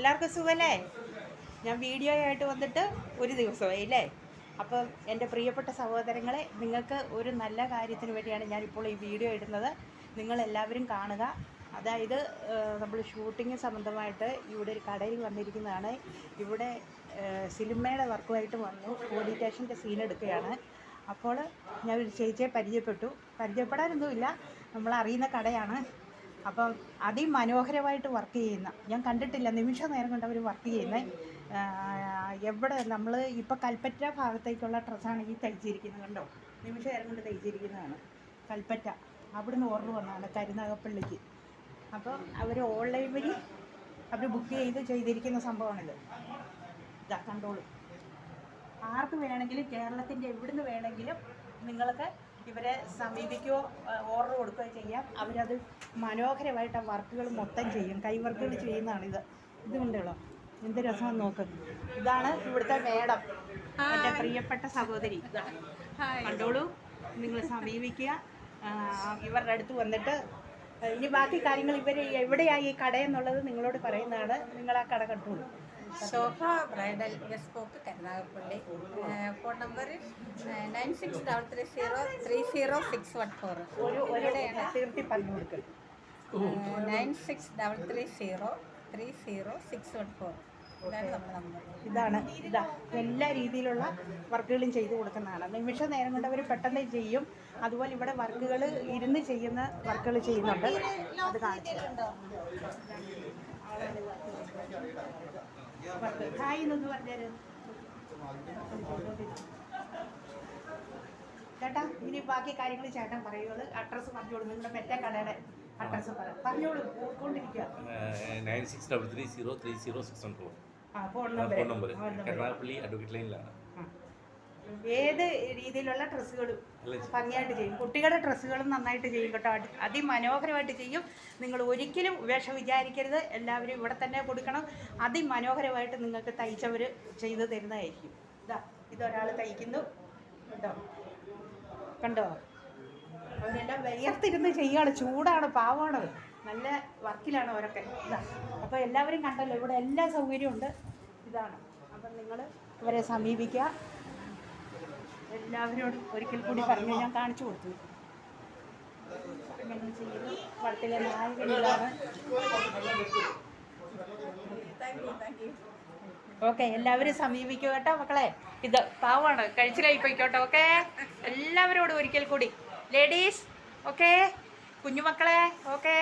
എല്ലാവർക്കും സുഖമല്ലേ? ഞാൻ വീഡിയോ ആയിട്ട് വന്നിട്ട് ഒരു ദിവസമായി അല്ലേ? അപ്പം എൻ്റെ പ്രിയപ്പെട്ട സഹോദരങ്ങളെ, നിങ്ങൾക്ക് ഒരു നല്ല കാര്യത്തിന് വേണ്ടിയാണ് ഞാനിപ്പോൾ ഈ വീഡിയോ ഇടുന്നത്. നിങ്ങളെല്ലാവരും കാണുക. അതായത് നമ്മൾ ഷൂട്ടിങ് സംബന്ധമായിട്ട് ഇവിടെ ഒരു കടയിൽ വന്നിരിക്കുന്നതാണ്. ഇവിടെ സിനിമയുടെ വർക്കുമായിട്ട് വന്നു, ഓഡിറ്റേഷൻ്റെ സീൻ എടുക്കുകയാണ്. അപ്പോൾ ഞാൻ ഒരു ചേച്ചിയെ പരിചയപ്പെടാനൊന്നുമില്ല, നമ്മളറിയുന്ന കടയാണ്. അപ്പം അതിമനോഹരമായിട്ട് വർക്ക് ചെയ്യുന്ന, ഞാൻ കണ്ടിട്ടില്ല നിമിഷ നേരം കൊണ്ട് അവർ വർക്ക് ചെയ്യുന്നത്. എവിടെ നമ്മൾ ഇപ്പോൾ കൽപ്പറ്റ ഭാഗത്തേക്കുള്ള ഡ്രസ്സാണ് ഈ തയ്ച്ചിരിക്കുന്നത്, കണ്ടോ? നിമിഷ നേരം കൊണ്ട് തയ്ച്ചിരിക്കുന്നതാണ്. കൽപ്പറ്റ അവിടുന്ന് ഓർഡർ വന്നതാണ് കരുനാഗപ്പള്ളിക്ക്. അപ്പോൾ അവർ ഓൺലൈൻ വഴി അവർ ബുക്ക് ചെയ്തിരിക്കുന്ന സംഭവമാണിത്. ഇതാ കണ്ടോളൂ. ആർക്ക് വേണമെങ്കിലും കേരളത്തിൻ്റെ എവിടുന്ന് വേണമെങ്കിലും നിങ്ങൾക്ക് ഇവരെ സമീപിക്കുകയോ ഓർഡർ കൊടുക്കുകയോ ചെയ്യാം. അവരത് മനോഹരമായിട്ട് ആ വർക്കുകൾ മൊത്തം ചെയ്യും, കൈ വർക്കുകൾ ചെയ്യുന്നതാണിത്. ഇത് കണ്ടോളൂ, എന്ത് രസമാണെന്ന് നോക്ക്. ഇതാണ് ഇവിടുത്തെ മേഡം, എൻ്റെ പ്രിയപ്പെട്ട സഹോദരി. ഇതാണ്, കണ്ടോളൂ. നിങ്ങൾ സമീപിക്കുക, ഇവരുടെ അടുത്ത് വന്നിട്ട് ഇനി ബാക്കി കാര്യങ്ങൾ ഇവർ എവിടെയായി ഈ കടയെന്നുള്ളത് നിങ്ങളോട് പറയുന്നതാണ്. നിങ്ങൾ ആ കട കണ്ടോളൂ. Shobha bridal bespoke Karunagappally. Phone number 9633030614. ഒരുടെയാണ് തീർത്തി പറഞ്ഞു കൊടുക്കുക. 9633030614. ഇതാണ് നമ്മുടെ നമ്പർ. ഇതാ എല്ലാ രീതിയിലുള്ള വർക്കുകളും ചെയ്തു കൊടുക്കുന്നതാണ്. നിമിഷ നേരം കൊണ്ട് അവർ പെട്ടെന്ന് ചെയ്യും. അതുപോലെ ഇവിടെ വർക്കുകൾ ഇരുന്ന് ചെയ്യുന്ന വർക്കുകൾ ചെയ്യുന്നുണ്ട്. അത് കാണിച്ചിട്ടുണ്ടോ? ഹായ് എന്നൊന്ന് പറഞ്ഞേര് ചേട്ടാ. ഇനി ബാക്കി കാര്യങ്ങൾ ചേട്ടൻ പറയുള്ളൂ. അഡ്രസ്സ് പറഞ്ഞോളൂ, നിങ്ങളുടെ മറ്റേ കടയുടെ അഡ്രസ്സ് പറഞ്ഞോളൂ. പോയിക്കൊണ്ടിരിക്കുക. 9633030614. ഫോൺ നമ്പർ കരുനാഗപ്പള്ളി അഡ്വക്കേറ്റ് ലൈനിലാണ്. ഏത് രീതിയിലുള്ള ഡ്രസ്സുകളും ഭംഗിയായിട്ട് ചെയ്യും. കുട്ടികളുടെ ഡ്രസ്സുകളും നന്നായിട്ട് ചെയ്യും കേട്ടോ. അതിമനോഹരമായിട്ട് ചെയ്യും. നിങ്ങൾ ഒരിക്കലും വിഷം വിചാരിക്കരുത്. എല്ലാവരും ഇവിടെ തന്നെ കൊടുക്കണം. അതിമനോഹരമായിട്ട് നിങ്ങൾക്ക് തയ്ച്ചവർ ചെയ്ത് തരുന്നതായിരിക്കും. ഇതൊരാൾ തയ്ക്കുന്നു കേട്ടോ, കണ്ടോ? അവരെല്ലാം വിയർത്തിരുന്ന് ചെയ്യുകയാണ്, ചൂടാണ്, പാവമാണ്, നല്ല വർക്കിലാണ് അവരൊക്കെ. അപ്പോൾ എല്ലാവരും കണ്ടല്ലോ, ഇവിടെ എല്ലാ സൗകര്യവും ഉണ്ട്. ഇതാണ്. അപ്പം നിങ്ങൾ ഇവരെ സമീപിക്കുക. എല്ലാവരോടും ഒരിക്കൽ കൂടി പറഞ്ഞു, ഞാൻ കാണിച്ചു കൊടുത്തു. ഇങ്ങനെ ചെയ്യുന്നു. വടത്തിലെ നായകനിലാണ്. ഓക്കെ, എല്ലാവരും സമീപിക്കുക കേട്ടോ മക്കളെ. ഇത് പാവമാണ്, കഴിച്ചിലായി പോയിക്കോട്ടെ. ഓക്കെ, എല്ലാവരോടും ഒരിക്കൽ കൂടി ലേഡീസ്. ഓക്കെ, കുഞ്ഞുമക്കളെ. ഓക്കെ.